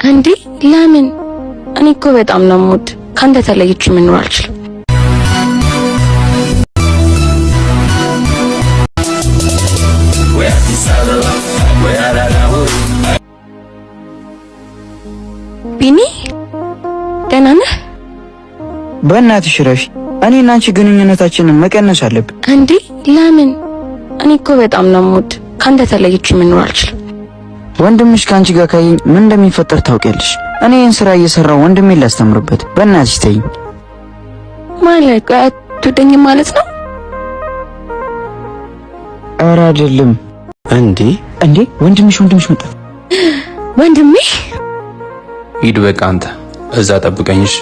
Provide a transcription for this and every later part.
እንዴ ለምን? እኔ እኮ በጣም ነው የምወድ። ካንተ ተለይቼ መኖር አልችልም። ቢኒ ደህና ነህ? በእናትሽ ረፊ፣ እኔና አንቺ ግንኙነታችንን መቀነስ አለብን። እንዴ ለምን? እኔ እኮ በጣም ነው የምወድ። ካንተ ተለይቼ መኖር አልችልም። ወንድምሽ ካንቺ ጋር ካየኝ ምን እንደሚፈጠር ታውቂያለሽ። እኔ ይህን ስራ እየሰራው ወንድሜን ላስተምርበት። በእናትሽ ተይኝ። ማለት አትወደኝም ማለት ነው? ኧረ አይደለም። እንዴ ወንድምሽ መጣ። ወንድሜ ሂድ በቃ አንተ እዛ ጠብቀኝሽ።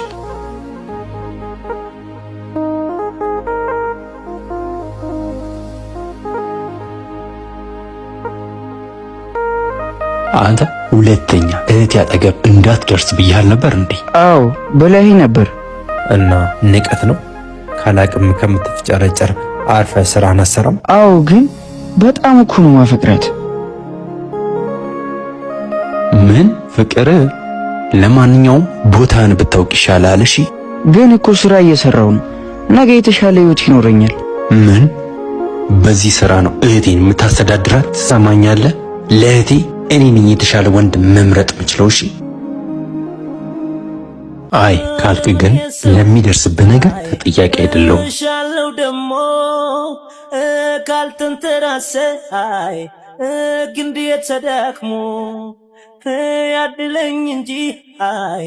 አንተ ሁለተኛ እህቴ አጠገብ እንዳትደርስ ብያል ነበር እንዴ? አዎ በላይ ነበር። እና ንቀት ነው? ካላቅም ከምትፍጨረጨር አርፈ ስራህን አሰራም? አዎ ግን በጣም እኮ ነው ማፈቅራት። ምን ፍቅር? ለማንኛውም ቦታን ብታውቅ ይሻላል። እሺ ግን እኮ ስራ እየሰራው ነው። ነገ የተሻለ ህይወት ይኖረኛል። ምን? በዚህ ስራ ነው እህቴን የምታስተዳድራት? ትሰማኛለህ? ለእህቴ እኔ ነኝ የተሻለ ወንድ መምረጥ የምችለው። እሺ አይ ካልክ ግን ለሚደርስብህ ነገር ተጠያቂ አይደለሁም። ሻለው ደሞ ካልተንተራሰ አይ ግንድ የተዳክሞ ያድለኝ እንጂ አይ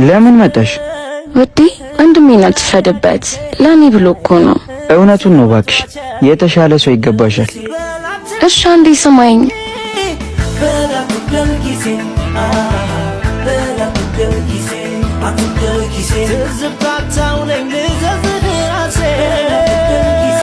ለምን መጣሽ? ወዲ ወንድሜን አትፍረድበት። ለኔ ብሎ እኮ ነው። እውነቱን ነው እባክሽ። የተሻለ ሰው ይገባሻል። እሺ አንዴ ስማኝ። ትዝብታታው ነኝ ልዘዝ